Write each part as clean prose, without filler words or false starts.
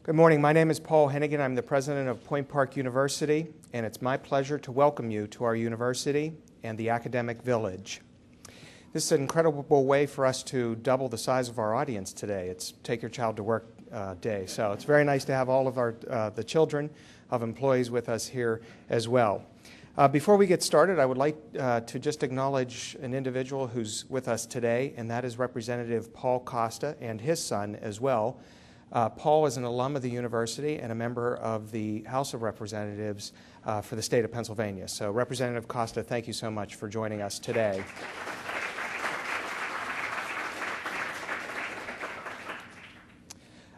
Good morning. My name is Paul Hennigan. I'm the president of Point Park University, and it's my pleasure to welcome you to our university and the academic village. This is an incredible way for us to double the size of our audience today. It's Take Your Child to Work Day, so it's very nice to have all of the children of employees with us here as well. Before we get started, I would like to just acknowledge an individual who's with us today, and that is Representative Paul Costa and his son as well. Paul is an alum of the university and a member of the House of Representatives for the state of Pennsylvania. So, Representative Costa, thank you so much for joining us today.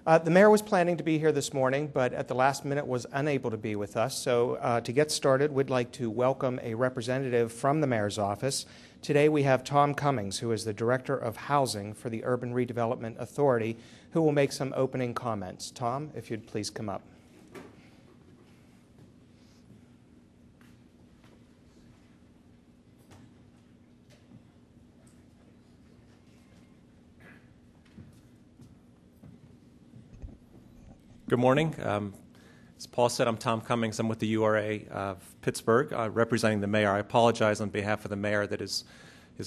The mayor was planning to be here this morning, but at the last minute was unable to be with us. So to get started, we'd like to welcome a representative from the mayor's office. Today we have Tom Cummings, who is the Director of Housing for the Urban Redevelopment Authority, who will make some opening comments. Tom, if you'd please come up. Good morning. As Paul said, I'm Tom Cummings. I'm with the URA of Pittsburgh, representing the mayor. I apologize on behalf of the mayor that his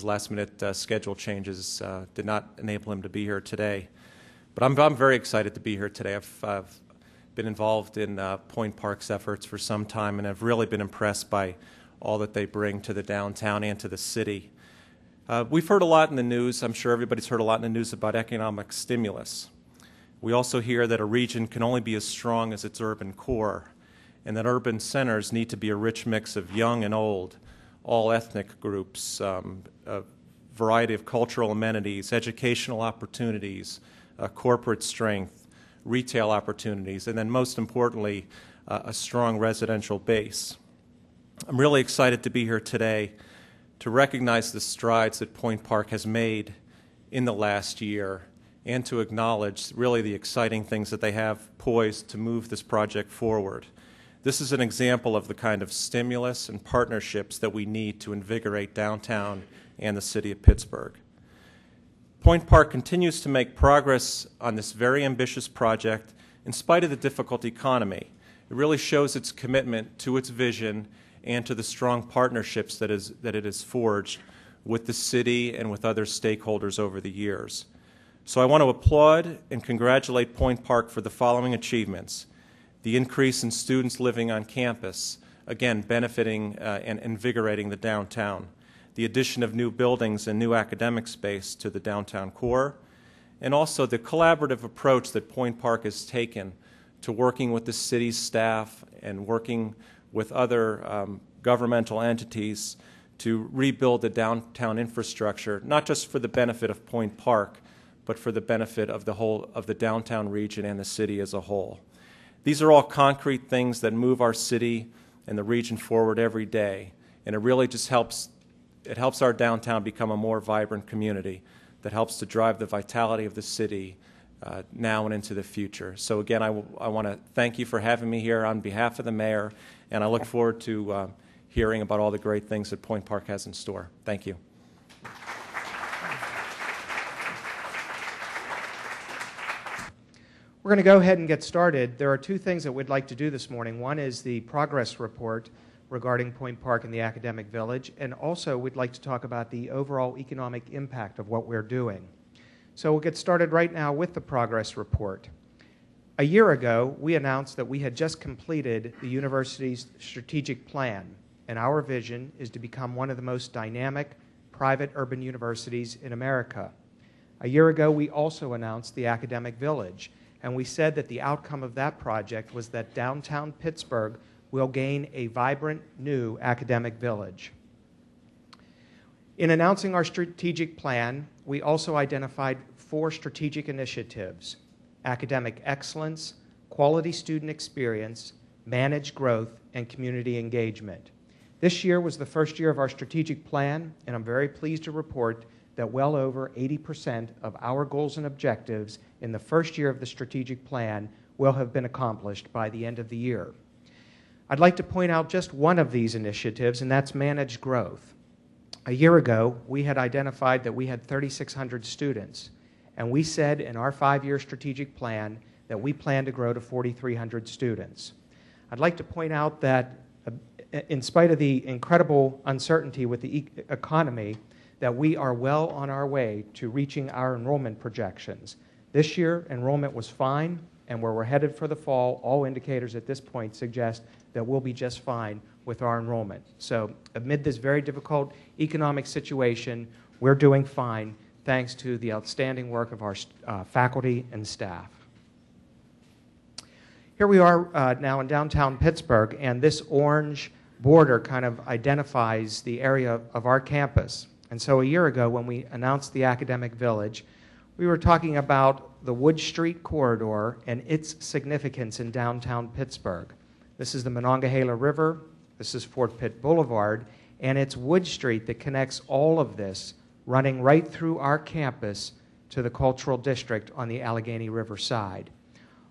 last-minute schedule changes did not enable him to be here today. But I'm very excited to be here today. I've been involved in Point Park's efforts for some time, and I've really been impressed by all that they bring to the downtown and to the city. We've heard a lot in the news. I'm sure everybody's heard a lot in the news about economic stimulus. We also hear that a region can only be as strong as its urban core, and that urban centers need to be a rich mix of young and old, all ethnic groups, a variety of cultural amenities, educational opportunities, corporate strength, retail opportunities, and then most importantly, a strong residential base. I'm really excited to be here today to recognize the strides that Point Park has made in the last year, and to acknowledge really the exciting things that they have poised to move this project forward. This is an example of the kind of stimulus and partnerships that we need to invigorate downtown and the city of Pittsburgh. Point Park continues to make progress on this very ambitious project in spite of the difficult economy. It really shows its commitment to its vision and to the strong partnerships that it has forged with the city and with other stakeholders over the years. So I want to applaud and congratulate Point Park for the following achievements: the increase in students living on campus, again benefiting and invigorating the downtown, the addition of new buildings and new academic space to the downtown core, and also the collaborative approach that Point Park has taken to working with the city's staff and working with other governmental entities to rebuild the downtown infrastructure, not just for the benefit of Point Park, but for the benefit of the whole of the downtown region and the city as a whole. These are all concrete things that move our city and the region forward every day, and it really just helps our downtown become a more vibrant community that helps to drive the vitality of the city now and into the future. So again, I want to thank you for having me here on behalf of the mayor, and I look forward to hearing about all the great things that Point Park has in store. Thank you. We're going to go ahead and get started. There are two things that we'd like to do this morning. One is the progress report regarding Point Park and the academic village, and also we'd like to talk about the overall economic impact of what we're doing. So we'll get started right now with the progress report. A year ago, we announced that we had just completed the university's strategic plan, and our vision is to become one of the most dynamic private urban universities in America. A year ago, we also announced the academic village, and we said that the outcome of that project was that downtown Pittsburgh will gain a vibrant new academic village. In announcing our strategic plan, we also identified 4 strategic initiatives: academic excellence, quality student experience, managed growth, and community engagement. This year was the first year of our strategic plan, and I'm very pleased to report that well over 80% of our goals and objectives in the first year of the strategic plan will have been accomplished by the end of the year. I'd like to point out just one of these initiatives, and that's managed growth. A year ago, we had identified that we had 3,600 students, and we said in our 5-year strategic plan that that we plan to grow to 4,300 students. I'd like to point out that in spite of the incredible uncertainty with the economy, that we are well on our way to reaching our enrollment projections. This year, enrollment was fine, and where we're headed for the fall, all indicators at this point suggest that we'll be just fine with our enrollment. So amid this very difficult economic situation, we're doing fine thanks to the outstanding work of our faculty and staff. Here we are now in downtown Pittsburgh, and this orange border kind of identifies the area of our campus. And so a year ago, when we announced the Academic Village, we were talking about the Wood Street corridor and its significance in downtown Pittsburgh. This is the Monongahela River, this is Fort Pitt Boulevard, and it's Wood Street that connects all of this, running right through our campus to the Cultural District on the Allegheny River side.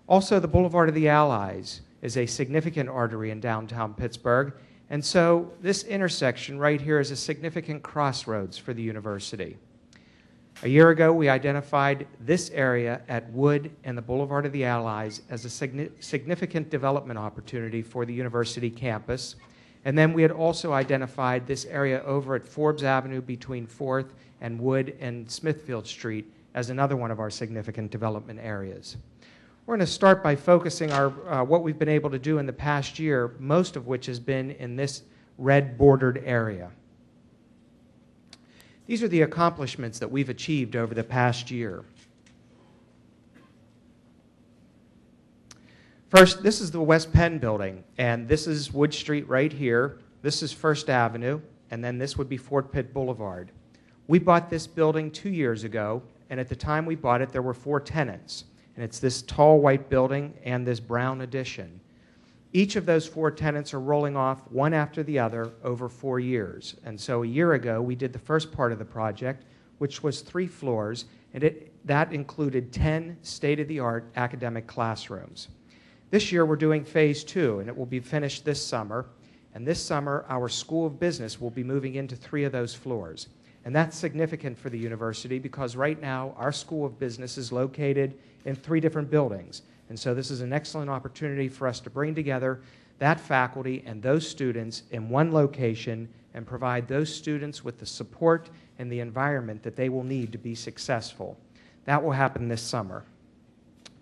Also, the Boulevard of the Allies is a significant artery in downtown Pittsburgh, and so this intersection right here is a significant crossroads for the university. A year ago, we identified this area at Wood and the Boulevard of the Allies as a significant development opportunity for the university campus. And then we had also identified this area over at Forbes Avenue between 4th and Wood and Smithfield Street as another one of our significant development areas. We're going to start by focusing what we've been able to do in the past year, most of which has been in this red bordered area. These are the accomplishments that we've achieved over the past year. First, this is the West Penn building, and this is Wood Street right here. This is First Avenue, and then this would be Fort Pitt Boulevard. We bought this building 2 years ago, and at the time we bought it, there were 4 tenants. And it's this tall white building and this brown addition. Each of those 4 tenants are rolling off one after the other over 4 years. And so a year ago, we did the first part of the project, which was 3 floors, and that included 10 state-of-the-art academic classrooms. This year, we're doing phase 2, and it will be finished this summer. And this summer, our School of Business will be moving into 3 of those floors. And that's significant for the university because right now, our School of Business is located in 3 different buildings. And so this is an excellent opportunity for us to bring together that faculty and those students in one location and provide those students with the support and the environment that they will need to be successful. That will happen this summer.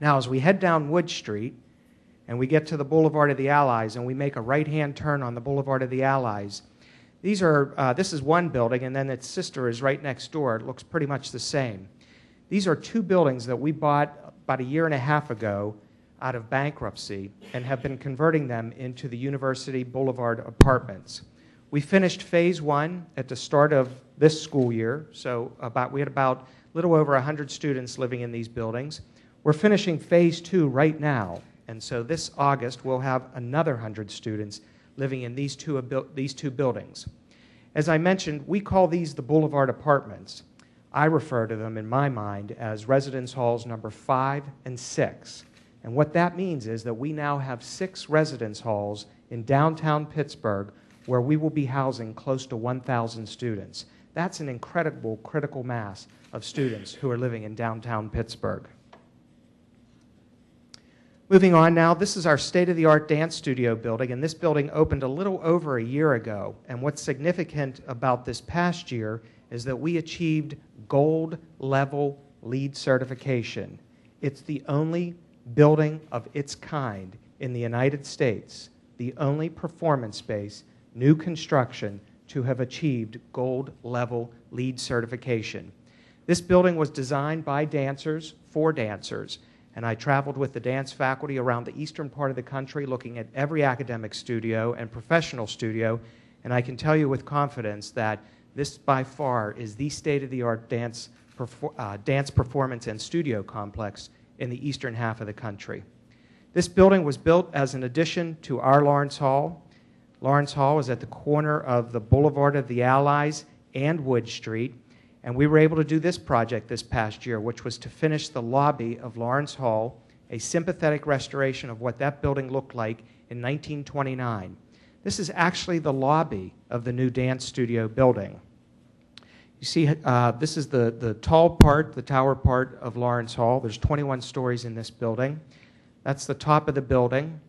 Now, as we head down Wood Street and we get to the Boulevard of the Allies and we make a right-hand turn on the Boulevard of the Allies, this is one building, and then its sister is right next door. It looks pretty much the same. These are 2 buildings that we bought about a year and a half ago out of bankruptcy and have been converting them into the University Boulevard apartments. We finished phase 1 at the start of this school year, so we had about a little over 100 students living in these buildings. We're finishing phase 2 right now, and so this August we'll have another 100 students living in these two buildings. As I mentioned, we call these the Boulevard Apartments. I refer to them in my mind as residence halls number 5 and 6. And what that means is that we now have 6 residence halls in downtown Pittsburgh where we will be housing close to 1,000 students. That's an incredible critical mass of students who are living in downtown Pittsburgh. Moving on now, this is our state-of-the-art dance studio building, and this building opened a little over a year ago. And what's significant about this past year is that we achieved gold level LEED certification. It's the only building of its kind in the United States, the only performance-based new construction to have achieved gold level LEED certification. This building was designed by dancers for dancers. And I traveled with the dance faculty around the eastern part of the country looking at every academic studio and professional studio, and I can tell you with confidence that this by far is the state-of-the-art dance performance and studio complex in the eastern half of the country. This building was built as an addition to our Lawrence Hall. Lawrence Hall is at the corner of the Boulevard of the Allies and Wood Street. And we were able to do this project this past year, which was to finish the lobby of Lawrence Hall, a sympathetic restoration of what that building looked like in 1929. This is actually the lobby of the new dance studio building. You see, this is the tall part, the tower part of Lawrence Hall. There's 21 stories in this building. That's the top of the building.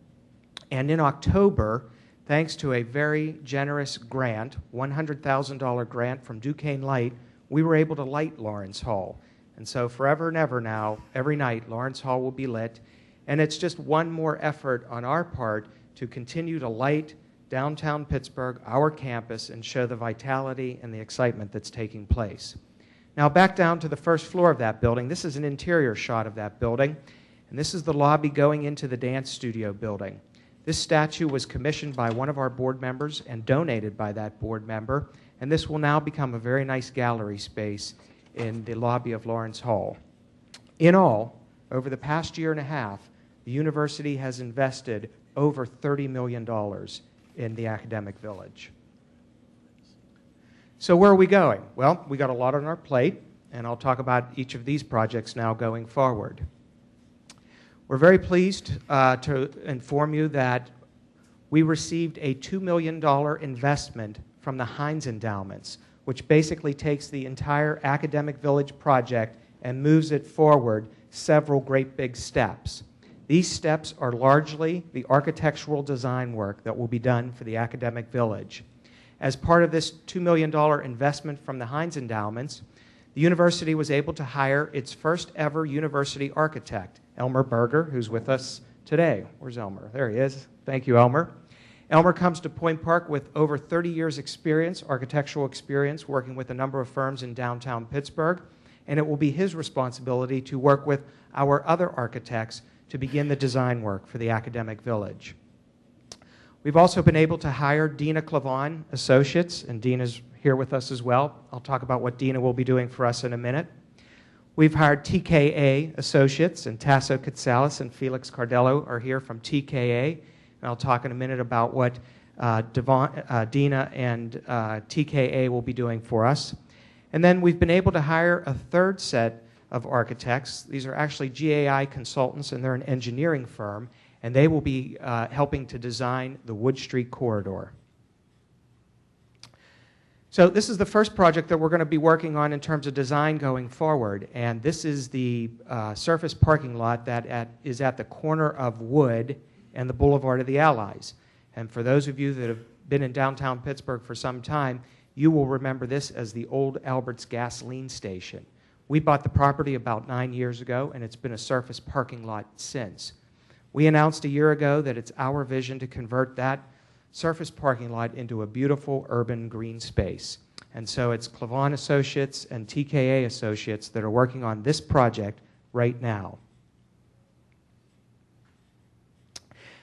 And in October, thanks to a very generous grant, $100,000 grant from Duquesne Light, we were able to light Lawrence Hall. And so forever and ever now, every night, Lawrence Hall will be lit. And it's just one more effort on our part to continue to light downtown Pittsburgh, our campus, and show the vitality and the excitement that's taking place. Now back down to the first floor of that building. This is an interior shot of that building. And this is the lobby going into the dance studio building. This statue was commissioned by one of our board members and donated by that board member. And this will now become a very nice gallery space in the lobby of Lawrence Hall. In all, over the past year and a half, the university has invested over $30 million in the academic village. So where are we going? Well, we got a lot on our plate, and I'll talk about each of these projects now going forward. We're very pleased to inform you that we received a $2 million investment from the Heinz Endowments, which basically takes the entire academic village project and moves it forward several great big steps. These steps are largely the architectural design work that will be done for the academic village. As part of this $2 million investment from the Heinz Endowments, the university was able to hire its first ever university architect, Elmer Berger, who's with us today. Where's Elmer? There he is. Thank you, Elmer. Elmer comes to Point Park with over 30 years' experience, architectural experience, working with a number of firms in downtown Pittsburgh, and it will be his responsibility to work with our other architects to begin the design work for the academic village. We've also been able to hire Dina Clavon Associates, and Dina's here with us as well. I'll talk about what Dina will be doing for us in a minute. We've hired TKA Associates, and Tasso Katsalis and Felix Cardello are here from TKA, and I'll talk in a minute about what Dina and TKA will be doing for us. And then we've been able to hire a third set of architects. These are actually GAI consultants, and they're an engineering firm, and they will be helping to design the Wood Street corridor. So this is the first project that we're going to be working on in terms of design going forward, and this is the surface parking lot that is at the corner of Wood and the Boulevard of the Allies. And for those of you that have been in downtown Pittsburgh for some time, you will remember this as the old Albert's gasoline station. We bought the property about 9 years ago, and it's been a surface parking lot since. We announced a year ago that it's our vision to convert that surface parking lot into a beautiful urban green space. And so it's Clavon Associates and TKA Associates that are working on this project right now.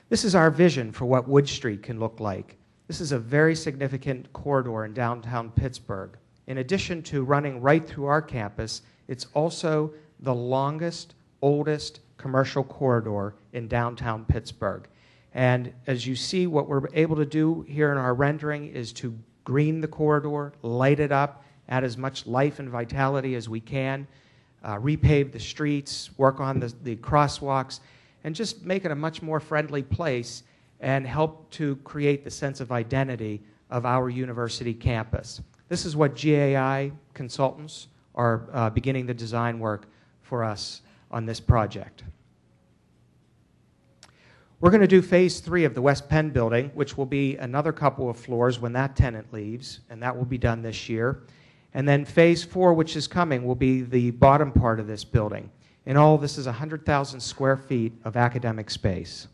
This is our vision for what Wood Street can look like. This is a very significant corridor in downtown Pittsburgh. In addition to running right through our campus, it's also the longest, oldest commercial corridor in downtown Pittsburgh. And as you see, what we're able to do here in our rendering is to green the corridor, light it up, add as much life and vitality as we can, repave the streets, work on the crosswalks, and just make it a much more friendly place and help to create the sense of identity of our university campus. This is what GAI consultants are beginning the design work for us on this project. We're going to do phase 3 of the West Penn building, which will be another couple of floors when that tenant leaves, and that will be done this year. And then phase 4, which is coming, will be the bottom part of this building. In all, this is 100,000 square feet of academic space.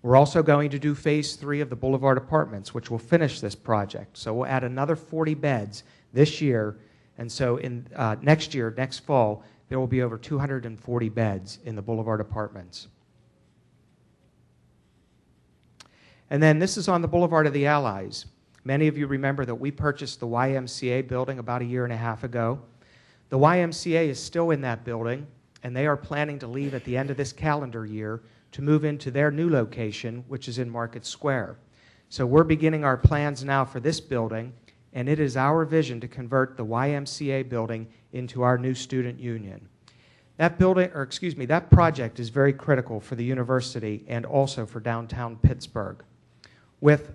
We're also going to do phase 3 of the Boulevard Apartments, which will finish this project. So we'll add another 40 beds this year, and so in next year, next fall, there will be over 240 beds in the Boulevard Apartments. And then this is on the Boulevard of the Allies. Many of you remember that we purchased the YMCA building about a year and a half ago. The YMCA is still in that building, and they are planning to leave at the end of this calendar year to move into their new location, which is in Market Square. So we're beginning our plans now for this building, and it is our vision to convert the YMCA building into our new student union. That that project is very critical for the university and also for downtown Pittsburgh. With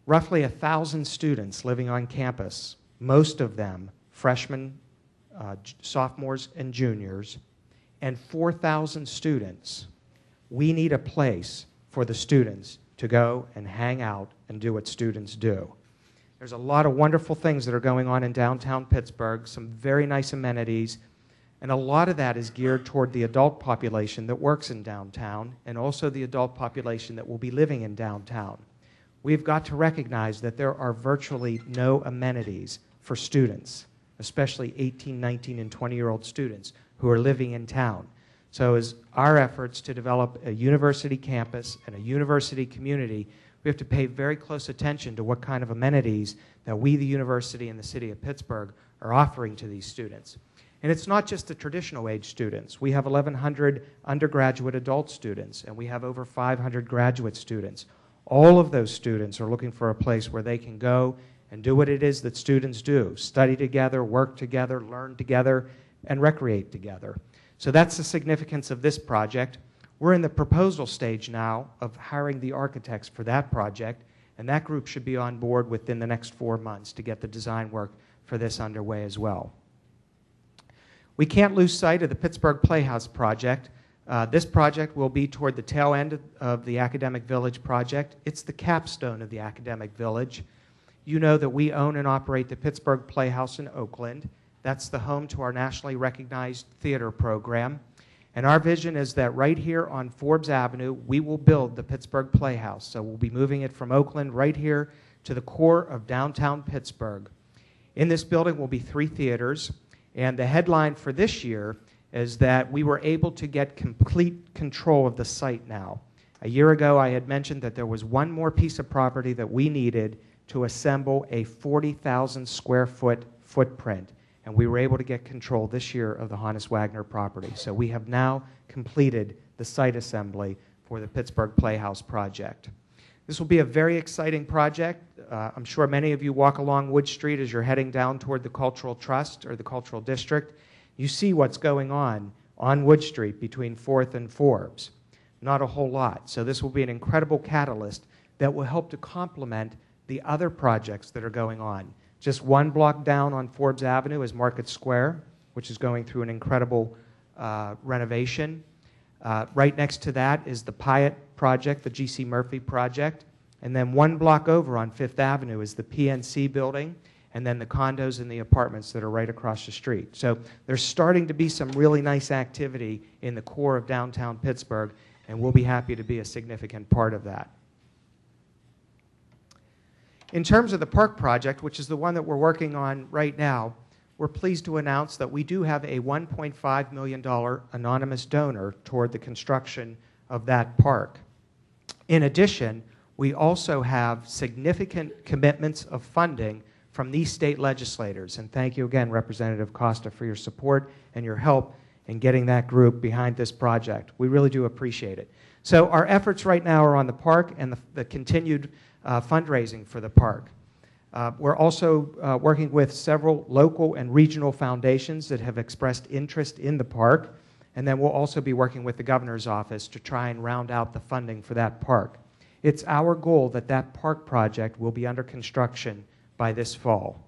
roughly 1,000 students living on campus, most of them freshmen, sophomores, and juniors, and 4,000 students, we need a place for the students to go and hang out and do what students do. There's a lot of wonderful things that are going on in downtown Pittsburgh, some very nice amenities, and a lot of that is geared toward the adult population that works in downtown and also the adult population that will be living in downtown. We've got to recognize that there are virtually no amenities for students, especially 18, 19, and 20-year-old students who are living in town. So as our efforts to develop a university campus and a university community, we have to pay very close attention to what kind of amenities that we, the university and the city of Pittsburgh, are offering to these students. And it's not just the traditional age students. We have 1,100 undergraduate adult students, and we have over 500 graduate students. All of those students are looking for a place where they can go and do what it is that students do: study together, work together, learn together, and recreate together. So that's the significance of this project. We're in the proposal stage now of hiring the architects for that project, and that group should be on board within the next 4 months to get the design work for this underway as well. We can't lose sight of the Pittsburgh Playhouse project. This project will be toward the tail end of the Academic Village project. It's the capstone of the Academic Village. You know that we own and operate the Pittsburgh Playhouse in Oakland. That's the home to our nationally recognized theater program. And our vision is that right here on Forbes Avenue, we will build the Pittsburgh Playhouse. So we'll be moving it from Oakland right here to the core of downtown Pittsburgh. In this building will be 3 theaters. And the headline for this year is that we were able to get complete control of the site now. A year ago, I had mentioned that there was one more piece of property that we needed to assemble a 40,000 square foot footprint. And we were able to get control this year of the Hannes Wagner property. So we have now completed the site assembly for the Pittsburgh Playhouse project. This will be a very exciting project. I'm sure many of you walk along Wood Street as you're heading down toward the Cultural Trust or the Cultural District. You see what's going on Wood Street between 4th and Forbes. Not a whole lot. So this will be an incredible catalyst that will help to complement the other projects that are going on. Just one block down on Forbes Avenue is Market Square, which is going through an incredible renovation. Right next to that is the Pyatt project, the G.C. Murphy project. And then one block over on Fifth Avenue is the PNC building, and then the condos and the apartments that are right across the street. So there's starting to be some really nice activity in the core of downtown Pittsburgh, and we'll be happy to be a significant part of that. In terms of the park project, which is the one that we're working on right now, we're pleased to announce that we do have a $1.5 million anonymous donor toward the construction of that park. In addition, we also have significant commitments of funding from these state legislators. And thank you again, Representative Costa, for your support and your help in getting that group behind this project. We really do appreciate it. So our efforts right now are on the park and the continued fundraising for the park. We're also working with several local and regional foundations that have expressed interest in the park, and then we'll also be working with the governor's office to try and round out the funding for that park. It's our goal that that park project will be under construction by this fall.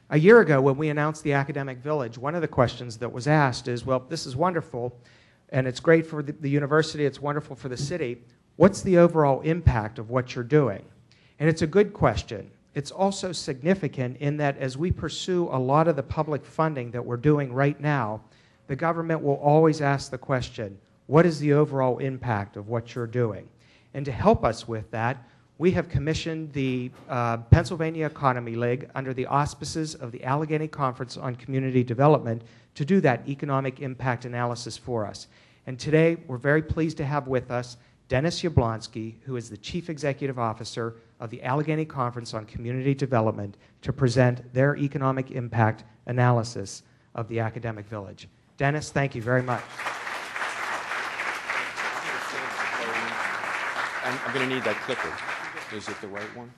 A year ago, when we announced the Academic Village, one of the questions that was asked is, well, this is wonderful, and it's great for the university, it's wonderful for the city. What's the overall impact of what you're doing? And it's a good question. It's also significant in that as we pursue a lot of the public funding that we're doing right now, the government will always ask the question, what is the overall impact of what you're doing? And to help us with that, we have commissioned the Pennsylvania Economy League under the auspices of the Allegheny Conference on Community Development to do that economic impact analysis for us. And today, we're very pleased to have with us Dennis Yablonsky, who is the Chief Executive Officer of the Allegheny Conference on Community Development, to present their economic impact analysis of the Academic Village. Dennis, thank you very much. I'm going to need that clicker. Is it the right one?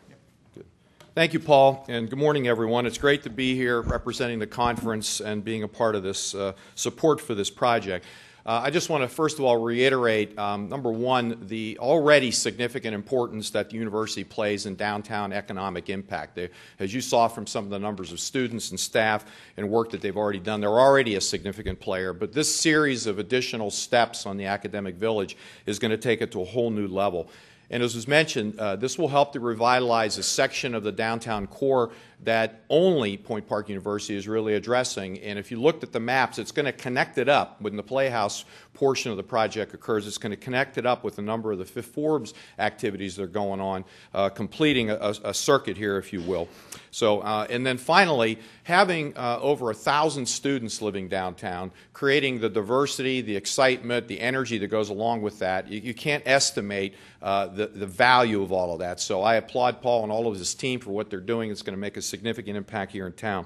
Good. Thank you, Paul, and good morning, everyone. It's great to be here representing the conference and being a part of this support for this project. I just want to first of all reiterate, number one, the already significant importance that the university plays in downtown economic impact. As you saw from some of the numbers of students and staff and work that they've already done, they're already a significant player. But this series of additional steps on the academic village is going to take it to a whole new level. And as was mentioned, this will help to revitalize a section of the downtown core that only Point Park University is really addressing. And if you looked at the maps, it's going to connect it up when the Playhouse portion of the project occurs. It's going to connect it up with a number of the Fifth Forbes activities that are going on, completing a circuit here, if you will. So, and then finally, having over 1,000 students living downtown, creating the diversity, the excitement, the energy that goes along with that, you can't estimate the value of all of that. So I applaud Paul and all of his team for what they're doing. It's going to make a significant impact here in town.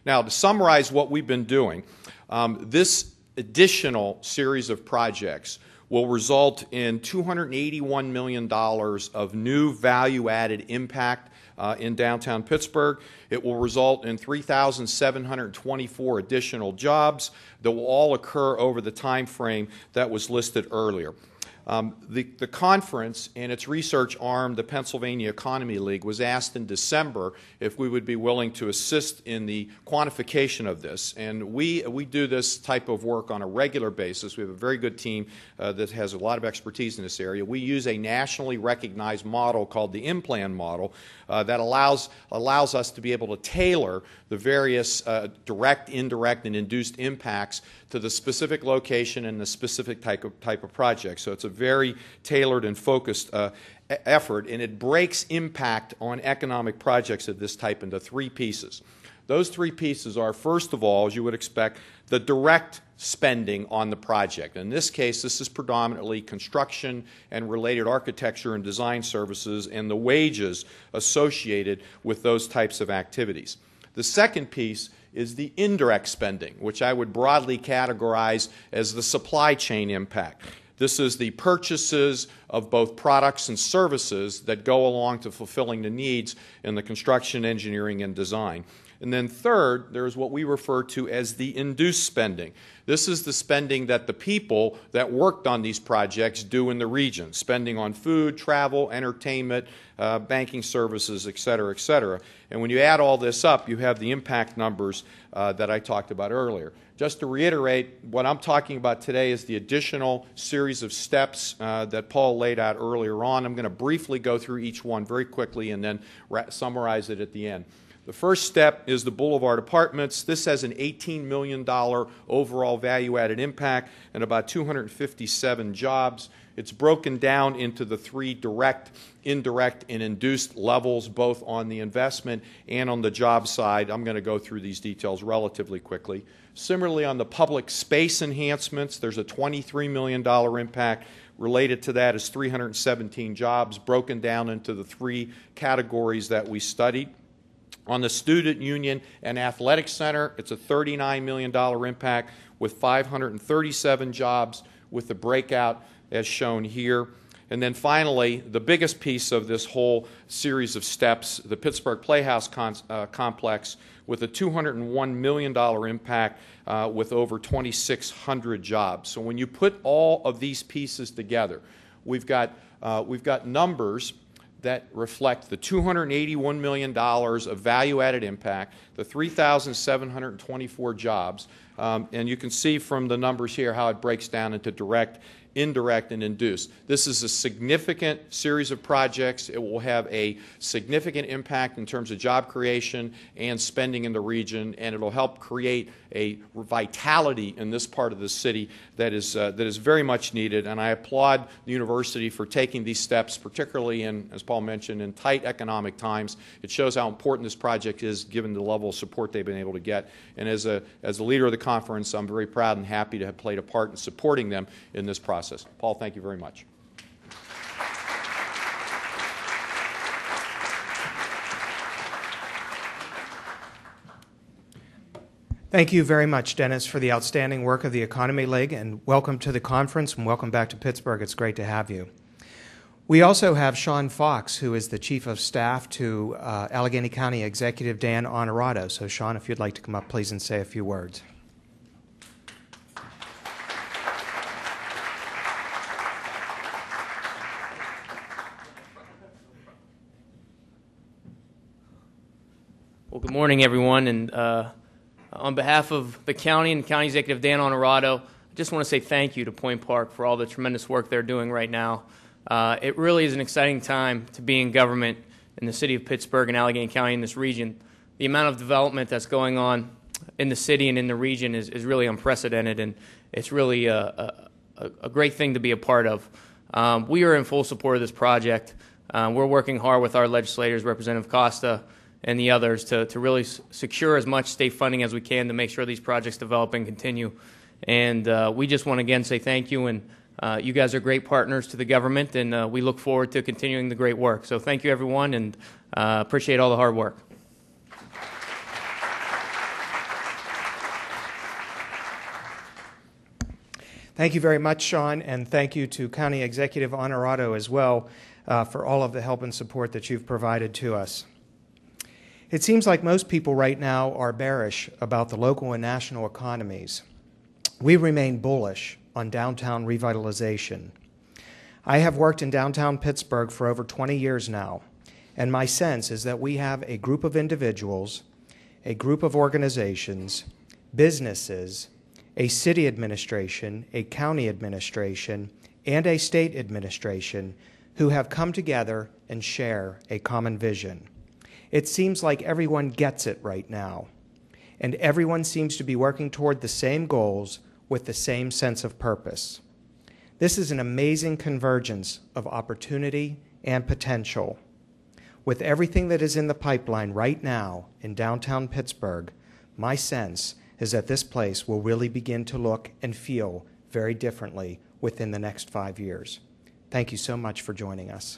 Now, to summarize what we've been doing, this additional series of projects will result in $281 million of new value-added impact in downtown Pittsburgh. It will result in 3,724 additional jobs that will all occur over the time frame that was listed earlier. The conference and its research arm, the Pennsylvania Economy League, was asked in December if we would be willing to assist in the quantification of this. And we do this type of work on a regular basis. We have a very good team that has a lot of expertise in this area. We use a nationally recognized model called the IMPLAN model that allows us to be able to tailor the various direct, indirect, and induced impacts to the specific location and the specific type of project. So it's a very tailored and focused effort, and it breaks impact on economic projects of this type into three pieces. Those three pieces are, first of all, as you would expect, the direct spending on the project. In this case, this is predominantly construction and related architecture and design services and the wages associated with those types of activities. The second piece is the indirect spending, which I would broadly categorize as the supply chain impact. This is the purchases of both products and services that go along to fulfilling the needs in the construction, engineering, and design. And then third, there's what we refer to as the induced spending. This is the spending that the people that worked on these projects do in the region, spending on food, travel, entertainment, banking services, et cetera, et cetera. And when you add all this up, you have the impact numbers that I talked about earlier. Just to reiterate, what I'm talking about today is the additional series of steps that Paul laid out earlier on. I'm going to briefly go through each one very quickly and then summarize it at the end. The first step is the Boulevard Apartments. This has an $18 million overall value-added impact and about 257 jobs. It's broken down into the three direct, indirect, and induced levels, both on the investment and on the job side. I'm going to go through these details relatively quickly. Similarly, on the public space enhancements, there's a $23 million impact. Related to that is 317 jobs, broken down into the three categories that we studied. On the Student Union and Athletic Center, it's a $39 million impact with 537 jobs, with the breakout as shown here. And then finally, the biggest piece of this whole series of steps, the Pittsburgh Playhouse complex, with a $201 million impact with over 2,600 jobs. So when you put all of these pieces together, we've got numbers that reflect the $281 million of value-added impact, the 3,724 jobs, and you can see from the numbers here how it breaks down into direct, indirect, and induced. This is a significant series of projects. It will have a significant impact in terms of job creation and spending in the region, and it will help create a vitality in this part of the city that is very much needed. And I applaud the university for taking these steps, particularly in, as Paul mentioned, in tight economic times. It shows how important this project is given the level of support they've been able to get. And as the leader of the conference, I'm very proud and happy to have played a part in supporting them in this process. Paul, thank you very much. Thank you very much, Dennis, for the outstanding work of the Economy League, and welcome to the conference, and welcome back to Pittsburgh. It's great to have you. We also have Sean Fox, who is the Chief of Staff to Allegheny County Executive Dan Honorato. So, Sean, if you'd like to come up, please, and say a few words. morning, everyone. And on behalf of the county and County Executive Dan Honorato, I just want to say thank you to Point Park for all the tremendous work they're doing right now. It really is an exciting time to be in government in the city of Pittsburgh and Allegheny County in this region. The amount of development that's going on in the city and in the region is really unprecedented, and it's really a great thing to be a part of. We are in full support of this project. We're working hard with our legislators, Representative Costa and the others, to really secure as much state funding as we can to make sure these projects develop and continue. And we just want to again say thank you, and you guys are great partners to the government, and we look forward to continuing the great work. So thank you, everyone, and appreciate all the hard work. Thank you very much, Sean, and thank you to County Executive Honorato as well for all of the help and support that you've provided to us. It seems like most people right now are bearish about the local and national economies. We remain bullish on downtown revitalization. I have worked in downtown Pittsburgh for over 20 years now, and my sense is that we have a group of individuals, a group of organizations, businesses, a city administration, a county administration, and a state administration who have come together and share a common vision. It seems like everyone gets it right now, and everyone seems to be working toward the same goals with the same sense of purpose. This is an amazing convergence of opportunity and potential. With everything that is in the pipeline right now in downtown Pittsburgh, my sense is that this place will really begin to look and feel very differently within the next 5 years. Thank you so much for joining us.